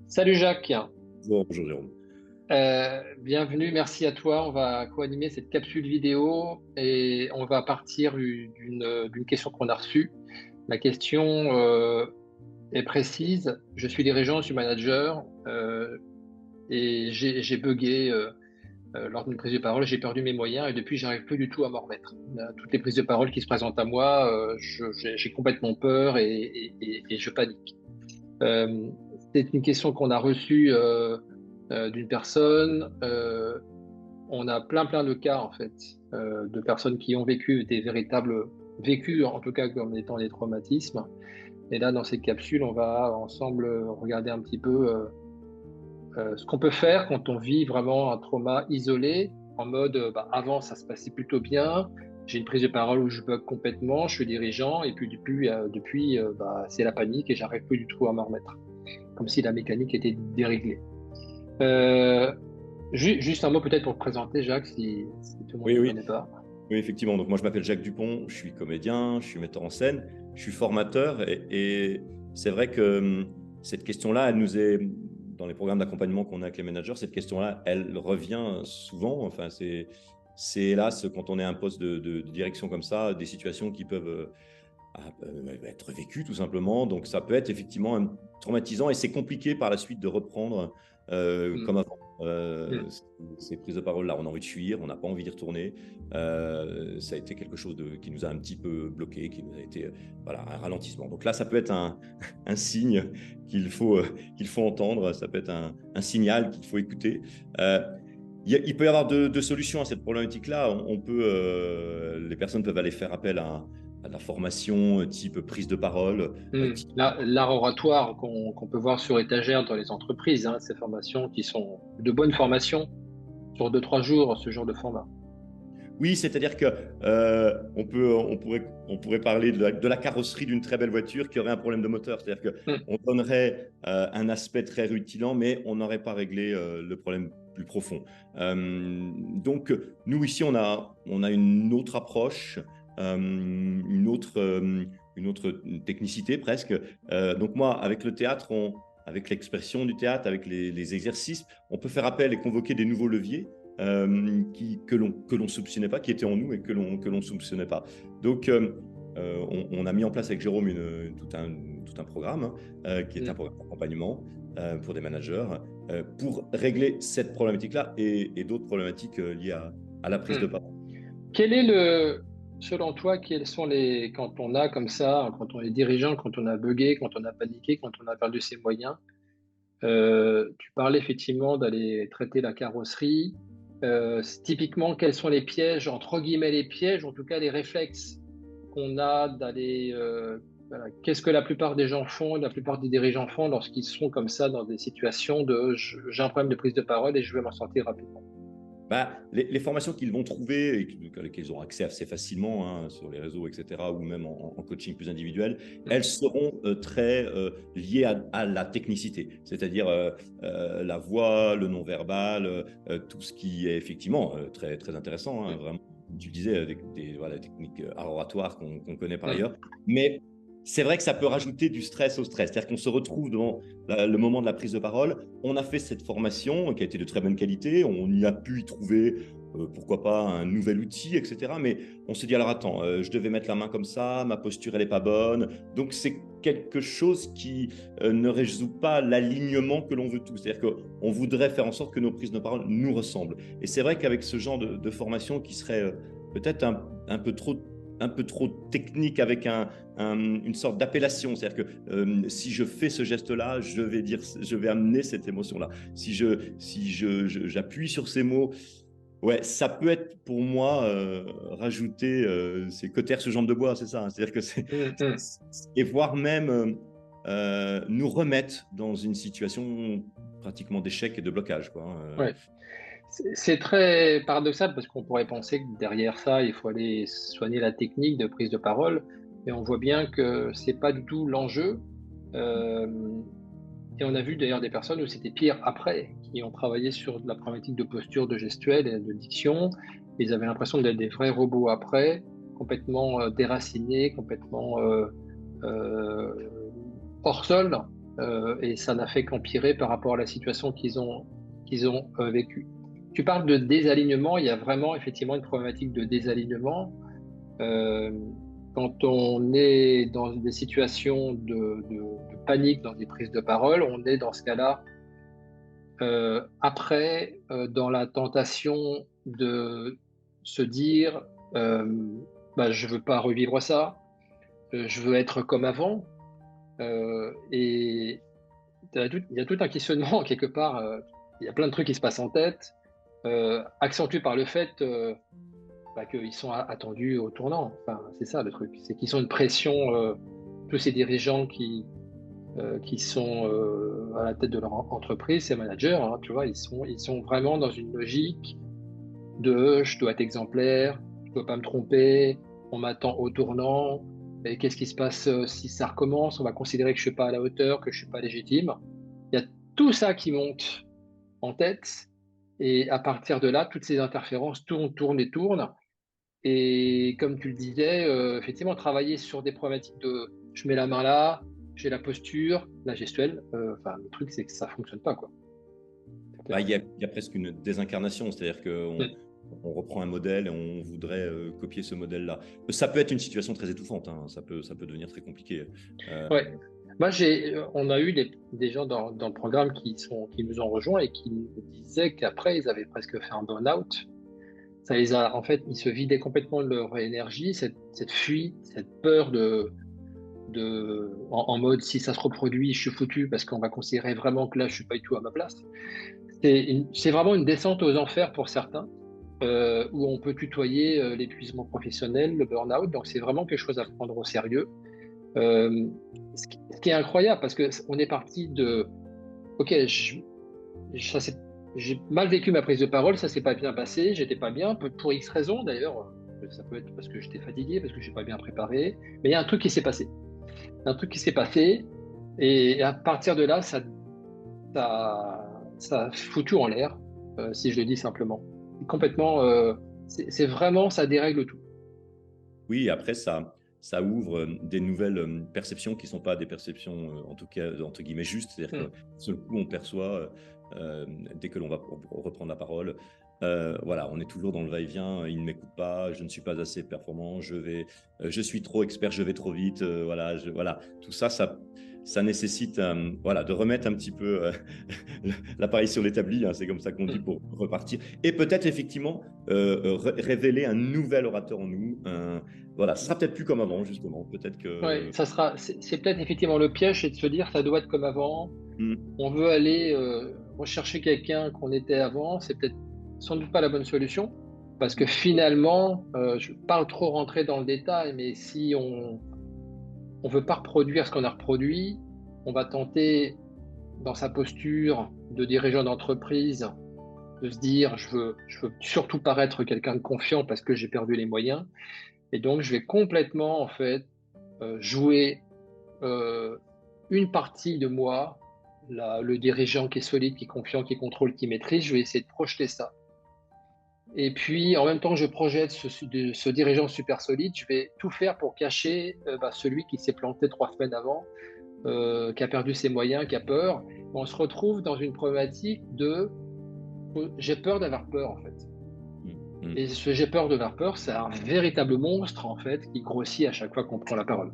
Salut Jacques. Bonjour Jérôme. Bienvenue, merci à toi. On va co-animer cette capsule vidéo et on va partir d'une question qu'on a reçue. La question est précise. Je suis dirigeant, je suis manager et j'ai bugué lors d'une prise de parole. J'ai perdu mes moyens et depuis, j'arrive plus du tout à m'en remettre. Toutes les prises de parole qui se présentent à moi, j'ai complètement peur et je panique. Euh, c'est une question qu'on a reçue d'une personne. On a plein de cas en fait de personnes qui ont vécu des véritables vécus, en tout cas comme étant des traumatismes. Et là, dans cette capsule, on va ensemble regarder un petit peu ce qu'on peut faire quand on vit vraiment un trauma isolé, en mode avant ça se passait plutôt bien. J'ai une prise de parole où je bug complètement, je suis dirigeant et puis depuis, c'est la panique et j'arrive plus du tout à m'en remettre, comme si la mécanique était déréglée. Euh, juste un mot peut-être pour te présenter, Jacques, si tout le monde Oui, ne te oui, connaît pas. oui, effectivement. Donc moi, je m'appelle Jacques Dupont, je suis comédien, je suis metteur en scène, je suis formateur et c'est vrai que cette question-là, elle nous est dans les programmes d'accompagnement qu'on a avec les managers, cette question-là, elle revient souvent. Enfin, c'est hélas quand on est à un poste de direction comme ça, des situations qui peuvent être vécues tout simplement. Donc ça peut être effectivement traumatisant et c'est compliqué par la suite de reprendre comme Mm, avant. mm. Ces prises de parole là, on a envie de fuir, on n'a pas envie d'y retourner. Ça a été quelque chose qui nous a un petit peu bloqué, qui nous a été voilà, un ralentissement. Donc là, ça peut être un signe qu'il faut entendre, ça peut être un signal qu'il faut écouter. Il peut y avoir deux solutions à cette problématique-là. Les personnes peuvent aller faire appel à de la formation type prise de parole. Type... L'art oratoire qu'on peut voir sur étagère dans les entreprises, hein, ces formations qui sont de bonnes formations sur 2, 3 jours, ce genre de format. Oui, c'est-à-dire que on pourrait parler de la carrosserie d'une très belle voiture qui aurait un problème de moteur. C'est-à-dire que Mm, on donnerait un aspect très rutilant, mais on n'aurait pas réglé le problème plus profond. Donc, nous ici, on a une autre approche, une autre technicité presque. Donc moi, avec le théâtre, avec l'expression du théâtre, avec les exercices, on peut faire appel et convoquer des nouveaux leviers que l'on soupçonnait pas, qui étaient en nous et que l'on soupçonnait pas. Donc, on a mis en place avec Jérôme tout un programme qui est un mm, programme d'accompagnement pour des managers pour régler cette problématique-là et d'autres problématiques liées à la prise de mm. parole. Quel est selon toi, quels sont quand on a comme ça, quand on est dirigeant, quand on a bugué, quand on a paniqué, quand on a perdu ses moyens, tu parlais effectivement d'aller traiter la carrosserie. Typiquement, quels sont les pièges, entre guillemets les pièges, en tout cas les réflexes qu'on a d'aller... voilà. Qu'est-ce que la plupart des gens font, la plupart des dirigeants font lorsqu'ils sont comme ça dans des situations de j'ai un problème de prise de parole et je vais m'en sortir rapidement. Bah, les formations qu'ils vont trouver et qu'ils ont accès assez facilement hein, sur les réseaux, etc., ou même en coaching plus individuel, elles Mm, seront très liées à la technicité, c'est-à-dire la voix, le non-verbal, tout ce qui est effectivement très intéressant, hein, mm, vraiment. Tu disais voilà, des techniques oratoires qu'on connaît par mm, ailleurs, mais c'est vrai que ça peut rajouter du stress au stress, c'est-à-dire qu'on se retrouve devant le moment de la prise de parole. On a fait cette formation qui a été de très bonne qualité. On y a pu y trouver, pourquoi pas, un nouvel outil, etc. Mais on s'est dit, alors attends, je devais mettre la main comme ça, ma posture, elle n'est pas bonne. Donc, c'est quelque chose qui ne résout pas l'alignement que l'on veut tous. C'est-à-dire qu'on voudrait faire en sorte que nos prises de parole nous ressemblent. Et c'est vrai qu'avec ce genre de formation qui serait peut-être un peu trop technique avec une sorte d'appellation. C'est-à-dire que si je fais ce geste-là, je vais amener cette émotion-là. J'appuie sur ces mots, ouais, ça peut être pour moi rajouter c'est cauterière sur jambe de bois, c'est ça. Hein. C'est-à-dire que mm, mm. et voire même nous remettre dans une situation pratiquement d'échec et de blocage, quoi. Hein. Ouais. C'est très paradoxal parce qu'on pourrait penser que derrière ça, il faut aller soigner la technique de prise de parole, mais on voit bien que c'est pas du tout l'enjeu. Euh, et on a vu d'ailleurs des personnes où c'était pire après, qui ont travaillé sur de la problématique de posture, de gestuelle et de diction. Ils avaient l'impression d'être des vrais robots après, complètement déracinés, complètement euh, hors sol. et ça n'a fait qu'empirer par rapport à la situation qu'ils ont vécue. Tu parles de désalignement, il y a vraiment effectivement une problématique de désalignement. Euh, Quand on est dans des situations de panique, dans des prises de parole, on est dans ce cas-là après dans la tentation de se dire bah, je veux pas revivre ça, je veux être comme avant. Et il y a tout un questionnement quelque part. Il y a plein de trucs qui se passent en tête, accentué par le fait bah, qu'ils sont attendus au tournant. Enfin, c'est ça le truc, c'est qu'ils ont une pression, tous ces dirigeants qui sont à la tête de leur entreprise, ces managers, hein, tu vois, ils sont vraiment dans une logique de je dois être exemplaire, je ne dois pas me tromper, on m'attend au tournant, et qu'est-ce qui se passe si ça recommence? On va considérer que je ne suis pas à la hauteur, que je ne suis pas légitime. Il y a tout ça qui monte en tête, et à partir de là, toutes ces interférences tournent, tournent et tournent. Et comme tu le disais, effectivement, travailler sur des problématiques de je mets la main là, j'ai la posture, la gestuelle, enfin, le truc, c'est que ça fonctionne pas, quoi. C'est Bah, clair. il y a presque une désincarnation, c'est-à-dire qu'on Mm. on reprend un modèle et on voudrait copier ce modèle-là. Ça peut être une situation très étouffante, hein, ça peut devenir très compliqué. Euh, Ouais. Moi, on a eu des gens dans le programme qui nous ont rejoints et qui nous disaient qu'après, ils avaient presque fait un burn-out. Ça les a, en fait, ils se vidaient complètement de leur énergie, cette fuite, cette peur en mode si ça se reproduit, je suis foutu parce qu'on va considérer vraiment que là, je suis pas du tout à ma place. C'est vraiment une descente aux enfers pour certains, où on peut tutoyer l'épuisement professionnel, le burn-out. Donc, c'est vraiment quelque chose à prendre au sérieux. Euh, ce qui est incroyable, parce que on est parti de, ok, ça j'ai mal vécu ma prise de parole, ça s'est pas bien passé, j'étais pas bien, pour X raisons d'ailleurs. Ça peut être parce que j'étais fatigué, parce que j'ai pas bien préparé, mais il y a un truc qui s'est passé. Un truc qui s'est passé, et à partir de là, ça a foutu en l'air, si je le dis simplement. Complètement, c'est vraiment, ça dérègle tout. oui, après, ça ouvre des nouvelles perceptions qui ne sont pas des perceptions, en tout cas, entre guillemets, justes. C'est-à-dire que Hmm. seul coup, on perçoit, dès que l'on va reprendre la parole, voilà, on est toujours dans le va-et-vient, il ne m'écoute pas, je ne suis pas assez performant, je suis trop expert, je vais trop vite, voilà, voilà. Tout ça, ça nécessite voilà, de remettre un petit peu l'appareil sur l'établi, hein, c'est comme ça qu'on dit, Hmm. pour repartir. Et peut-être effectivement révéler un nouvel orateur en nous, voilà, ça sera peut-être plus comme avant, justement. Peut-être Ouais, que. c'est peut-être effectivement le piège, c'est de se dire ça doit être comme avant. Hmm. On veut aller rechercher quelqu'un qu'on était avant, c'est peut-être sans doute pas la bonne solution, parce que finalement, je parle trop rentrer dans le détail, mais si on veut pas reproduire ce qu'on a reproduit, on va tenter dans sa posture de dirigeant d'entreprise de se dire je veux surtout paraître quelqu'un de confiant parce que j'ai perdu les moyens, et donc je vais complètement en fait jouer euh, une partie de moi, le dirigeant qui est solide, qui est confiant, qui contrôle, qui maîtrise. Je vais essayer de projeter ça. Et puis, en même temps que je projette ce dirigeant super solide, je vais tout faire pour cacher bah, celui qui s'est planté 3 semaines avant, qui a perdu ses moyens, qui a peur. On se retrouve dans une problématique de j'ai peur d'avoir peur, en fait. Hmm. Hmm. Et ce j'ai peur d'avoir peur, c'est un véritable monstre, en fait, qui grossit à chaque fois qu'on prend la parole.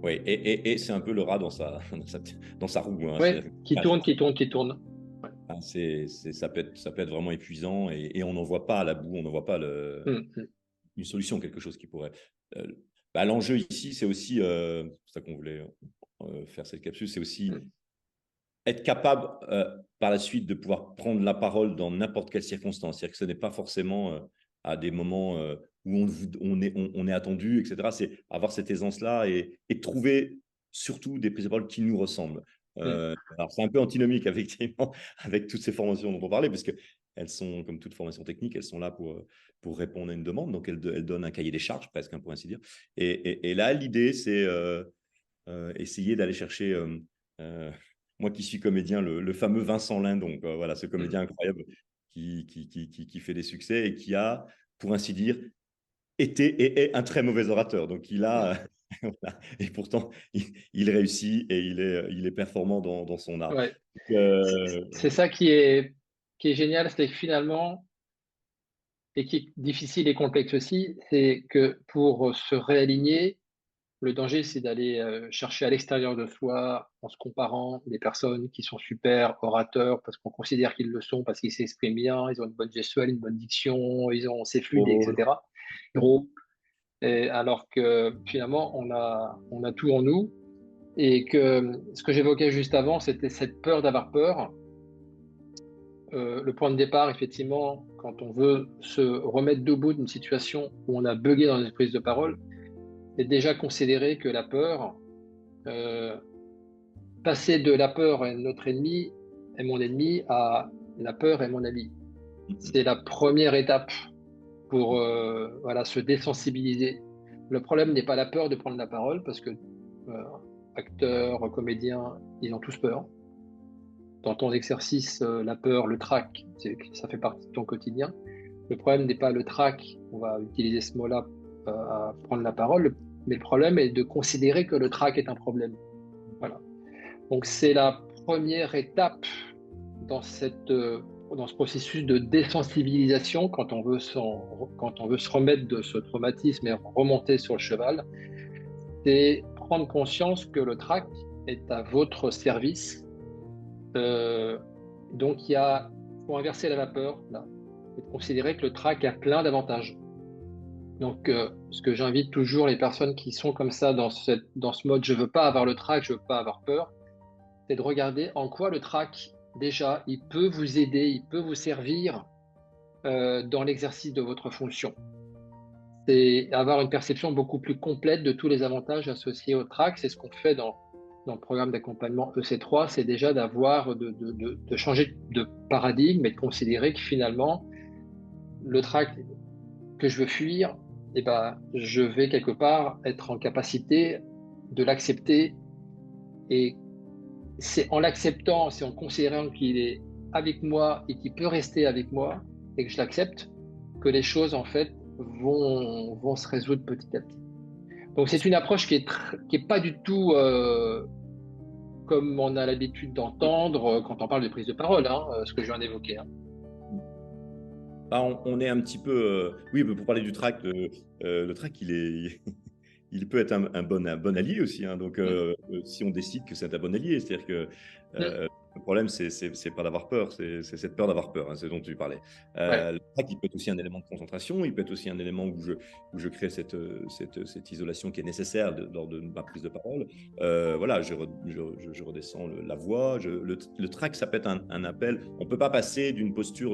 Oui, et c'est un peu le rat dans sa roue, hein. Ouais, qui tourne, qui tourne, qui tourne. Ouais. Ça peut être vraiment épuisant et on n'en voit pas à la boue, on n'en voit pas Mm, mm, une solution, quelque chose qui pourrait. euh, L'enjeu ici, c'est aussi, c'est ça qu'on voulait faire cette capsule, c'est aussi mm. être capable par la suite de pouvoir prendre la parole dans n'importe quelle circonstance. C'est-à-dire que ce n'est pas forcément à des moments où on est attendu, etc. C'est avoir cette aisance-là et trouver surtout des prises de parole qui nous ressemblent. Mm. Alors, c'est un peu antinomique, effectivement, avec toutes ces formations dont on parlait, parce que elles sont, comme toute formation technique, elles sont là pour répondre à une demande. Donc, elles donnent un cahier des charges, presque, hein, pour ainsi dire. Et là, l'idée, c'est essayer d'aller chercher euh, moi qui suis comédien, le fameux Vincent Lindon, quoi. Voilà, ce Mm. comédien incroyable qui fait des succès et qui a, pour ainsi dire, été et est un très mauvais orateur. Donc, il Mm. a Voilà. Et pourtant, il réussit et il est performant dans son art. Ouais. Euh, C'est ça qui est génial, c'est que finalement, et qui est difficile et complexe aussi, c'est que pour se réaligner, le danger, c'est d'aller chercher à l'extérieur de soi, en se comparant des personnes qui sont super orateurs, parce qu'on considère qu'ils le sont, parce qu'ils s'expriment bien, ils ont une bonne gestuelle, une bonne diction, c'est fluide, Drôle. etc. Gros. Et alors que finalement, on a tout en nous. Et que ce que j'évoquais juste avant, c'était cette peur d'avoir peur. Le point de départ, effectivement, quand on veut se remettre debout d'une situation où on a bugué dans une prise de parole, c'est déjà considérer que la peur, euh, passer de la peur est notre ennemi, est mon ennemi, à la peur est mon ami. C'est la première étape pour voilà, se désensibiliser. Le problème n'est pas la peur de prendre la parole, parce que acteurs, comédiens, ils ont tous peur. Dans ton exercice, la peur, le trac, ça fait partie de ton quotidien. Le problème n'est pas le trac, on va utiliser ce mot-là à prendre la parole, mais le problème est de considérer que le trac est un problème. Voilà. Donc c'est la première étape dans dans ce processus de désensibilisation quand on veut se remettre de ce traumatisme et remonter sur le cheval, c'est prendre conscience que le trac est à votre service. Donc faut inverser la vapeur là, et considérer que le trac a plein d'avantages. Donc, ce que j'invite toujours les personnes qui sont comme ça dans ce mode, je veux pas avoir le trac, je veux pas avoir peur, c'est de regarder en quoi le trac, déjà, il peut vous aider, il peut vous servir dans l'exercice de votre fonction. C'est avoir une perception beaucoup plus complète de tous les avantages associés au trac. C'est ce qu'on fait dans le programme d'accompagnement EC3, c'est déjà de changer de paradigme et de considérer que finalement, le trac que je veux fuir, eh ben, je vais quelque part être en capacité de l'accepter. Et c'est en l'acceptant, c'est en considérant qu'il est avec moi et qu'il peut rester avec moi et que je l'accepte, que les choses, en fait, vont se résoudre petit à petit. Donc, c'est une approche qui est pas du tout comme on a l'habitude d'entendre quand on parle de prise de parole, hein, ce que je viens d'évoquer. Hein. Ah, on est un petit peu. Oui, pour parler du track, le track, il peut être un bon allié aussi. Hein. Donc, Mm. si on décide que c'est un bon allié, c'est-à-dire que Mm. le problème, c'est pas d'avoir peur, c'est cette peur d'avoir peur, hein, c'est dont tu parlais. Ouais. Le track, il peut être aussi un élément de concentration, il peut être aussi un élément où je crée cette isolation qui est nécessaire lors de ma prise de parole. Voilà, je redescends la voix. Le track, ça peut être un appel. On ne peut pas passer d'une posture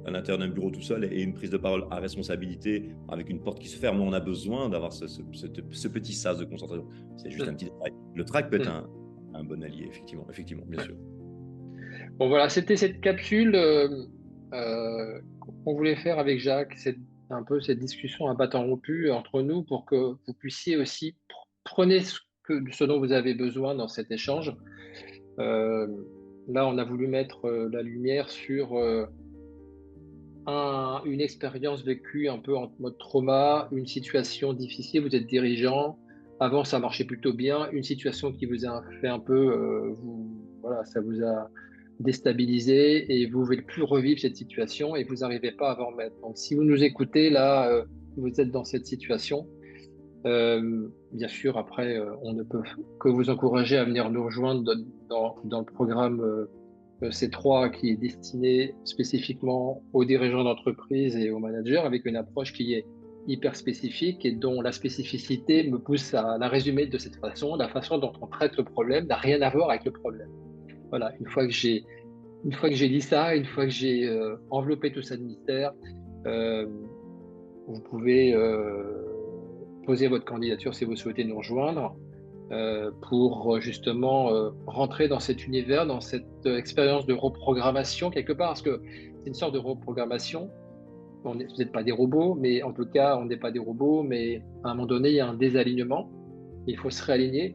à l'intérieur d'un bureau tout seul et une prise de parole à responsabilité avec une porte qui se ferme. On a besoin d'avoir ce petit sas de concentration. C'est juste un Mm. petit détail. Le track peut être Mm. un bon allié, effectivement, bien Ouais. sûr. Bon, voilà, c'était cette capsule qu'on voulait faire avec Jacques, un peu cette discussion à bâton rompu entre nous pour que vous puissiez aussi prenez ce dont vous avez besoin dans cet échange. Euh, Là, on a voulu mettre la lumière sur une expérience vécue un peu en mode trauma, une situation difficile, vous êtes dirigeant, avant ça marchait plutôt bien, une situation qui vous a fait un peu, voilà, ça vous a déstabilisé et vous ne voulez plus revivre cette situation et vous n'arrivez pas à vous remettre. Donc si vous nous écoutez là, vous êtes dans cette situation, bien sûr, après, on ne peut que vous encourager à venir nous rejoindre dans le programme C3 qui est destiné spécifiquement aux dirigeants d'entreprise et aux managers avec une approche qui est hyper spécifique et dont la spécificité me pousse à la résumer de cette façon. La façon dont on traite le problème n'a rien à voir avec le problème. Voilà, une fois que j'ai dit ça, une fois que j'ai enveloppé tout ça de mystère, euh, vous pouvez poser votre candidature si vous souhaitez nous rejoindre pour justement rentrer dans cet univers, dans cette expérience de reprogrammation quelque part, parce que c'est une sorte de reprogrammation. Vous n'êtes pas des robots, mais en tout cas, on n'est pas des robots, mais à un moment donné, il y a un désalignement. Il faut se réaligner.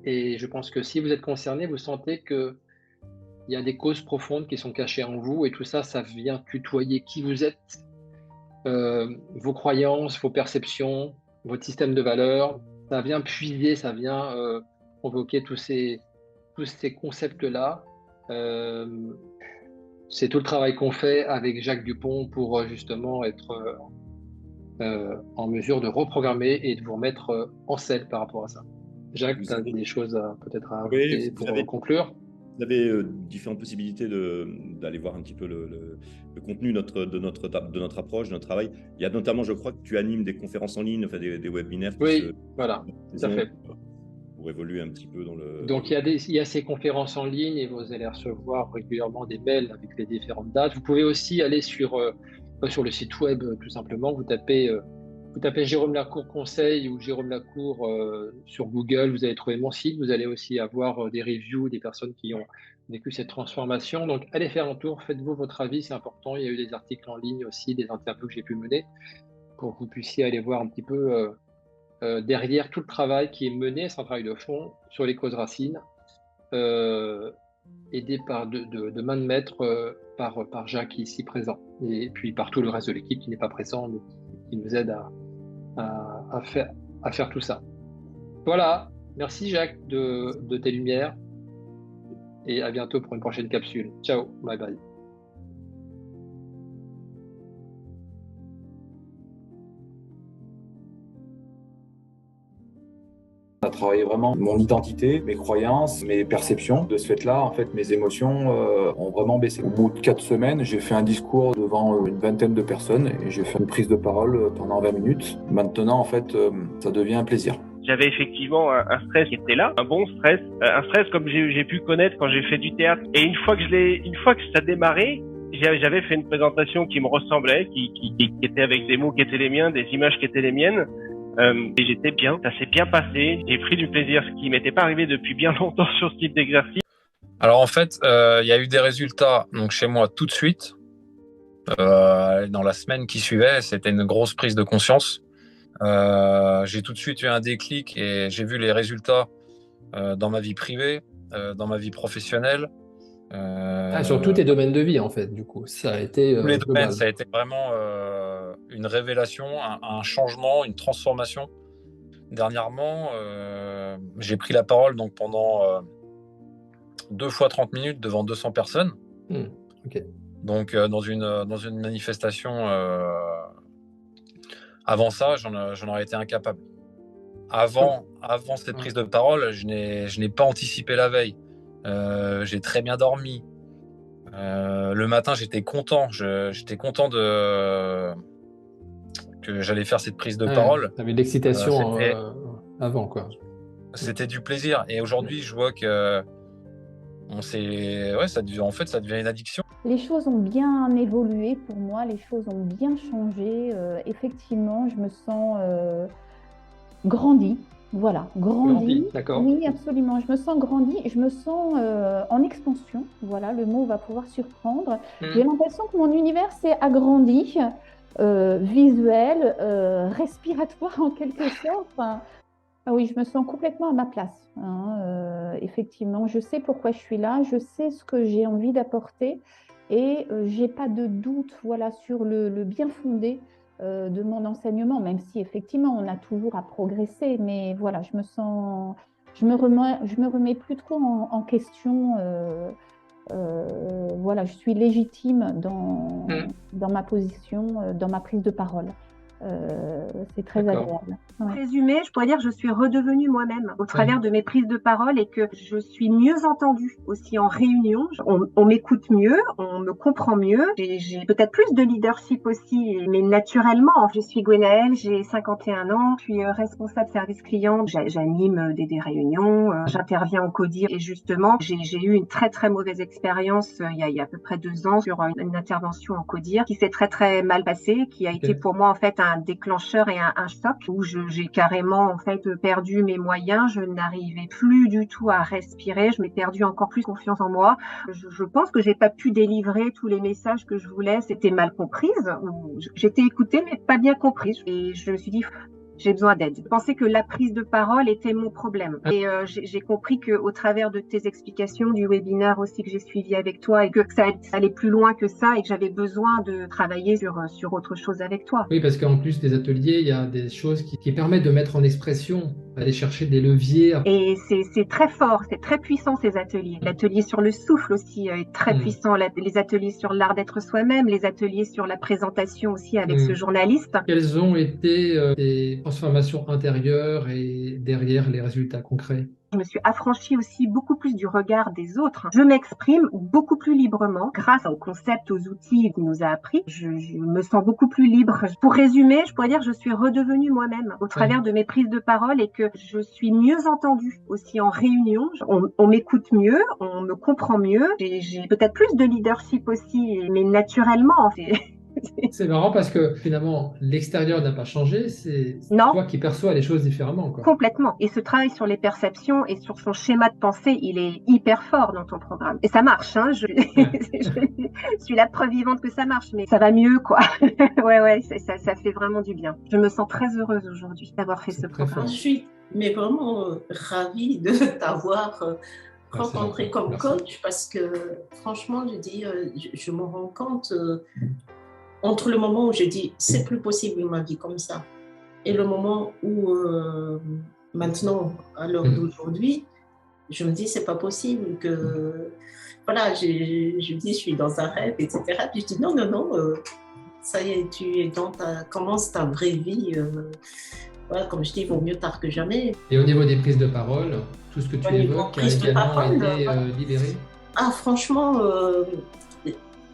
Et je pense que si vous êtes concerné, vous sentez qu'il y a des causes profondes qui sont cachées en vous, et tout ça, ça vient tutoyer qui vous êtes, vos croyances, vos perceptions, votre système de valeurs, ça vient puiser, ça vient convoquer tous ces concepts-là. C'est tout le travail qu'on fait avec Jacques Dupont pour justement être en mesure de reprogrammer et de vous remettre en selle par rapport à ça. Jacques, tu as des choses peut-être à Oui, ajouter pour conclure? vous avez différentes possibilités d'aller voir un petit peu le contenu de notre approche, de notre travail. Il y a notamment, je crois, que tu animes des conférences en ligne, enfin des webinaires Oui, voilà, tout à fait. pour évoluer un petit peu dans le... Donc, il y a ces conférences en ligne et vous allez recevoir régulièrement des mails avec les différentes dates. Vous pouvez aussi aller sur le site web, tout simplement. Vous tapez Jérôme Lacour Conseil ou Jérôme Lacour sur Google. Vous allez trouver mon site. Vous allez aussi avoir des reviews des personnes qui ont vécu cette transformation. Donc, allez faire un tour. Faites-vous votre avis. C'est important. Il y a eu des articles en ligne aussi, des interviews que j'ai pu mener pour que vous puissiez aller voir un petit peu derrière tout le travail qui est mené, c'est un travail de fond sur les causes racines, aidé de main de maître par Jacques ici présent, et puis par tout le reste de l'équipe qui n'est pas présent, mais qui nous aide à faire tout ça. Voilà, merci Jacques de tes lumières, et à bientôt pour une prochaine capsule. Ciao, bye bye. On a travaillé vraiment mon identité, mes croyances, mes perceptions. De ce fait-là, en fait, mes émotions ont vraiment baissé. Au bout de 4 semaines, j'ai fait un discours devant une vingtaine de personnes et j'ai fait une prise de parole pendant 20 minutes. Maintenant, en fait, ça devient un plaisir. J'avais effectivement un stress qui était là, un bon stress, un stress comme j'ai pu connaître quand j'ai fait du théâtre. Et une fois que ça a démarré, j'avais fait une présentation qui me ressemblait, qui était avec des mots qui étaient les miens, des images qui étaient les miennes. Et j'étais bien, ça s'est bien passé, j'ai pris du plaisir, ce qui m'était pas arrivé depuis bien longtemps sur ce type d'exercice. Alors en fait, il y a eu des résultats donc chez moi tout de suite. Dans la semaine qui suivait, c'était une grosse prise de conscience. J'ai tout de suite eu un déclic et j'ai vu les résultats dans ma vie privée, dans ma vie professionnelle. Sur tous tes domaines de vie, en fait, du coup. Ça a été tous les global. domaines, ça a été vraiment une révélation, un changement, une transformation. Dernièrement, j'ai pris la parole donc pendant 2 fois 30 minutes devant 200 personnes. Okay. Donc dans une manifestation, avant ça, j'en aurais été incapable. Avant cette prise de parole, je n'ai pas anticipé la veille. J'ai très bien dormi. Le matin, j'étais content. J'étais content que j'allais faire cette prise de parole. Tu avais de l'excitation avant, quoi. C'était du plaisir. Et aujourd'hui, je vois que ça devient une addiction. Les choses ont bien évolué pour moi. Les choses ont bien changé. Effectivement, je me sens grandie. Voilà, grandie. D'accord. Oui, absolument. Je me sens grandie. Je me sens en expansion. Voilà, le mot va pouvoir surprendre. J'ai l'impression que mon univers s'est agrandi, visuel, respiratoire en quelque sorte. Enfin, oui, je me sens complètement à ma place. Effectivement, je sais pourquoi je suis là. Je sais ce que j'ai envie d'apporter et j'ai pas de doute, voilà, sur le bien fondé de mon enseignement, même si effectivement on a toujours à progresser, mais voilà, je me remets plus trop en question. Voilà, je suis légitime dans ma position, dans ma prise de parole. C'est très agréable. Ouais. Résumé, je pourrais dire que je suis redevenue moi-même au travers de mes prises de parole et que je suis mieux entendue aussi en réunion. On m'écoute mieux, on me comprend mieux. J'ai peut-être plus de leadership aussi, mais naturellement. Je suis Gwenaëlle, j'ai 51 ans, je suis responsable service client, j'anime des réunions, j'interviens en CODIR et justement, j'ai eu une très très mauvaise expérience il y a à peu près 2 ans sur une intervention en CODIR qui s'est très très mal passée, qui a été pour moi en fait un déclencheur et un choc où j'ai carrément en fait perdu mes moyens, je n'arrivais plus du tout à respirer, je m'ai perdu encore plus confiance en moi. Je pense que j'ai pas pu délivrer tous les messages que je voulais, c'était mal comprise, j'étais écoutée mais pas bien comprise et je me suis dit j'ai besoin d'aide. Je pensais que la prise de parole était mon problème. Et j'ai compris qu'au travers de tes explications, du webinaire aussi que j'ai suivi avec toi, et que ça allait plus loin que ça, et que j'avais besoin de travailler sur autre chose avec toi. Oui, parce qu'en plus des ateliers, il y a des choses qui permettent de mettre en expression aller chercher des leviers. Et c'est très fort, c'est très puissant ces ateliers. L'atelier sur le souffle aussi est très puissant. Les ateliers sur l'art d'être soi-même, les ateliers sur la présentation aussi avec ce journaliste. Quelles ont été tes transformations intérieures et derrière les résultats concrets? Je me suis affranchie aussi beaucoup plus du regard des autres. Je m'exprime beaucoup plus librement grâce aux concepts, aux outils qu'il nous a appris. Je me sens beaucoup plus libre. Pour résumer, je pourrais dire que je suis redevenue moi-même au travers de mes prises de parole et que je suis mieux entendue aussi en réunion. On m'écoute mieux, on me comprend mieux. J'ai peut-être plus de leadership aussi, mais naturellement. C'est marrant parce que finalement, l'extérieur n'a pas changé, c'est toi qui perçois les choses différemment, quoi. Complètement. Et ce travail sur les perceptions et sur son schéma de pensée, il est hyper fort dans ton programme. Et ça marche, hein. Je suis la preuve vivante que ça marche, mais ça va mieux, quoi. Ouais, ça fait vraiment du bien. Je me sens très heureuse aujourd'hui d'avoir fait ce programme. Je suis vraiment ravie de t'avoir rencontré comme coach parce que franchement, je me rends compte entre le moment où je dis c'est plus possible ma vie comme ça et le moment où maintenant à l'heure d'aujourd'hui je me dis c'est pas possible que voilà je dis je suis dans un rêve etc. Puis je dis non ça y est tu commences ta vraie vie voilà, comme je dis il vaut mieux tard que jamais. Et au niveau des prises de parole, tout ce que tu évoques a également été libéré? Ah franchement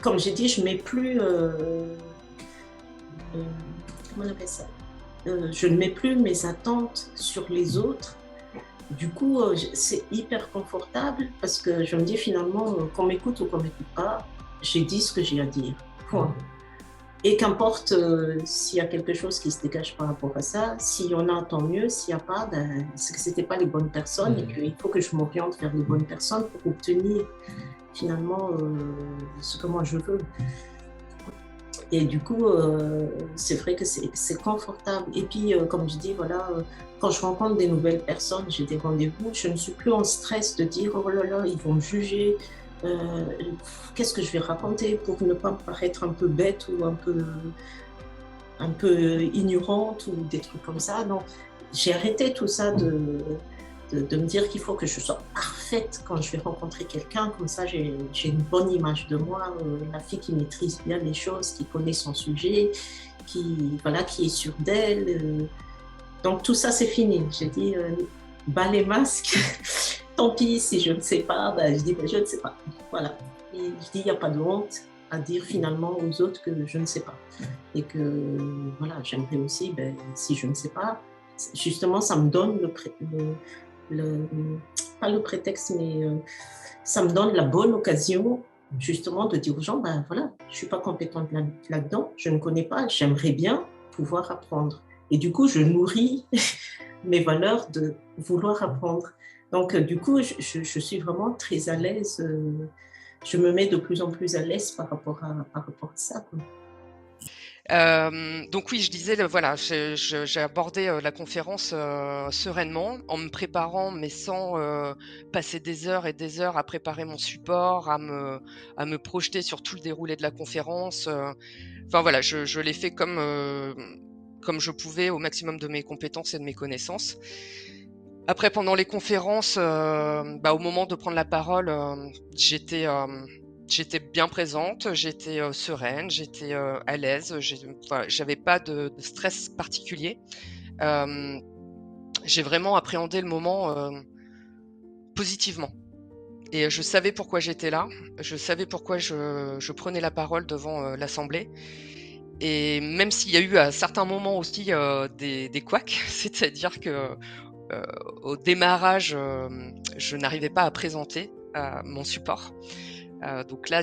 comme j'ai dit, je mets plus, comment on appelle ça, je ne mets plus mes attentes sur les autres. Du coup, c'est hyper confortable parce que je me dis finalement, qu'on m'écoute ou qu'on m'écoute pas, j'ai dit ce que j'ai à dire. Point. Et qu'importe s'il y a quelque chose qui se dégage par rapport à ça, s'il y en a, tant mieux. S'il n'y a pas, c'est que ce n'était pas les bonnes personnes et qu'il faut que je m'oriente vers les bonnes personnes pour obtenir finalement ce que moi je veux. Et du coup, c'est vrai que c'est confortable. Et puis, comme je dis, voilà, quand je rencontre des nouvelles personnes, j'ai des rendez-vous, je ne suis plus en stress de dire oh là là, ils vont me juger. Qu'est-ce que je vais raconter pour ne pas paraître un peu bête ou un peu ignorante ou des trucs comme ça. Non, j'ai arrêté tout ça de me dire qu'il faut que je sois parfaite quand je vais rencontrer quelqu'un. Comme ça, j'ai une bonne image de moi, la fille qui maîtrise bien les choses, qui connaît son sujet, qui est sûre d'elle. Donc tout ça, c'est fini. J'ai dit, bas les masques. Tant pis si je ne sais pas, je dis je ne sais pas. Voilà. Et je dis il n'y a pas de honte à dire finalement aux autres que je ne sais pas. Et que voilà, j'aimerais aussi, si je ne sais pas, justement ça me donne pas le prétexte, mais ça me donne la bonne occasion justement de dire aux gens, voilà, je ne suis pas compétente là-dedans, je ne connais pas, j'aimerais bien pouvoir apprendre. Et du coup, je nourris mes valeurs de vouloir apprendre. Donc, du coup, je suis vraiment très à l'aise. Je me mets de plus en plus à l'aise par rapport à ça, quoi. Donc oui, je disais, voilà, j'ai abordé la conférence sereinement, en me préparant, mais sans passer des heures et des heures à préparer mon support, à me projeter sur tout le déroulé de la conférence. Enfin voilà, je l'ai fait comme je pouvais, au maximum de mes compétences et de mes connaissances. Après, pendant les conférences, au moment de prendre la parole, j'étais bien présente, j'étais sereine, j'étais à l'aise, j'avais pas de stress particulier. J'ai vraiment appréhendé le moment positivement. Et je savais pourquoi j'étais là, je savais pourquoi je prenais la parole devant l'Assemblée. Et même s'il y a eu à certains moments aussi des couacs, c'est-à-dire que au démarrage, je n'arrivais pas à présenter mon support. Donc là,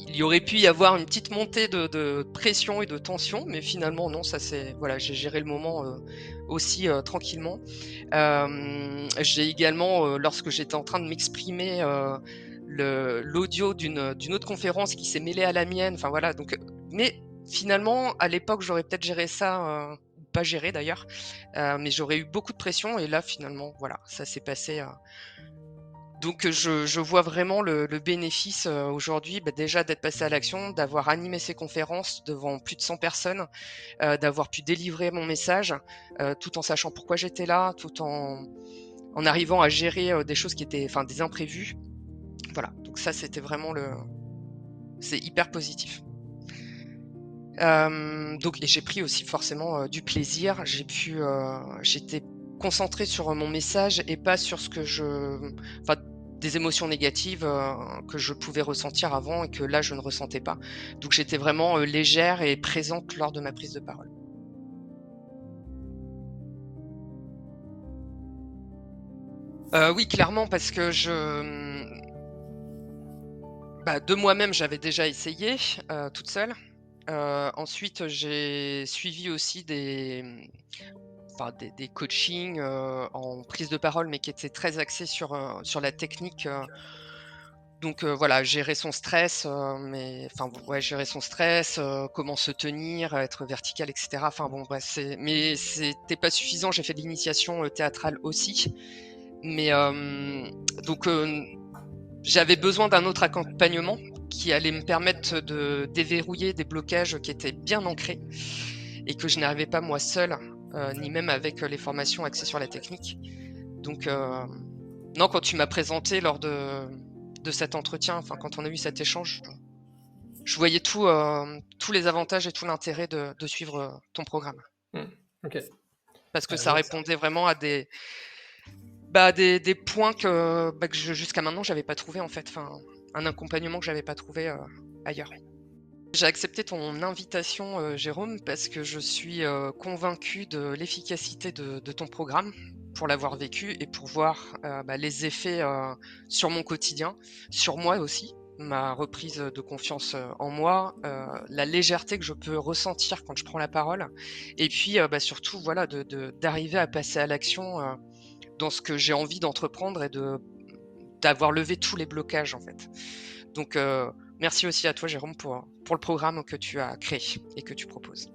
il y aurait pu y avoir une petite montée de pression et de tension, mais finalement non, j'ai géré le moment aussi tranquillement. J'ai également, lorsque j'étais en train de m'exprimer, l'audio d'une autre conférence qui s'est mêlée à la mienne. Enfin voilà, donc, mais finalement, à l'époque, j'aurais peut-être géré ça, pas géré d'ailleurs, mais j'aurais eu beaucoup de pression. Et là, finalement, voilà, ça s'est passé Donc je vois vraiment le bénéfice aujourd'hui, déjà d'être passé à l'action, d'avoir animé ces conférences devant plus de 100 personnes, d'avoir pu délivrer mon message, tout en sachant pourquoi j'étais là, tout en arrivant à gérer des choses qui étaient, enfin des imprévus. Voilà, donc ça c'était vraiment c'est hyper positif. Donc et j'ai pris aussi forcément du plaisir. J'étais concentrée sur mon message et pas sur ce que des émotions négatives que je pouvais ressentir avant et que là je ne ressentais pas. Donc j'étais vraiment légère et présente lors de ma prise de parole. Oui, clairement, parce que de moi-même j'avais déjà essayé toute seule. Ensuite, j'ai suivi aussi des coachings en prise de parole, mais qui étaient très axés sur la technique. Donc voilà, gérer son stress, gérer son stress, comment se tenir, être vertical, etc. Enfin bon, mais c'était pas suffisant. J'ai fait de l'initiation théâtrale aussi, mais donc j'avais besoin d'un autre accompagnement qui allait me permettre de déverrouiller des blocages qui étaient bien ancrés et que je n'arrivais pas moi seule, ni même avec les formations axées sur la technique. Donc non, quand tu m'as présenté lors de cet entretien, quand on a eu cet échange, je voyais tous les avantages et tout l'intérêt de suivre ton programme. Ok. Parce que ça répondait vraiment à des points que jusqu'à maintenant j'avais pas trouvé en fait, un accompagnement que j'avais pas trouvé ailleurs. J'ai accepté ton invitation, Jérôme, parce que je suis convaincue de l'efficacité de ton programme, pour l'avoir vécu et pour voir les effets sur mon quotidien, sur moi aussi, ma reprise de confiance en moi, la légèreté que je peux ressentir quand je prends la parole, et puis surtout d'arriver à passer à l'action dans ce que j'ai envie d'entreprendre et d'avoir levé tous les blocages en fait. Donc merci aussi à toi Jérôme pour le programme que tu as créé et que tu proposes.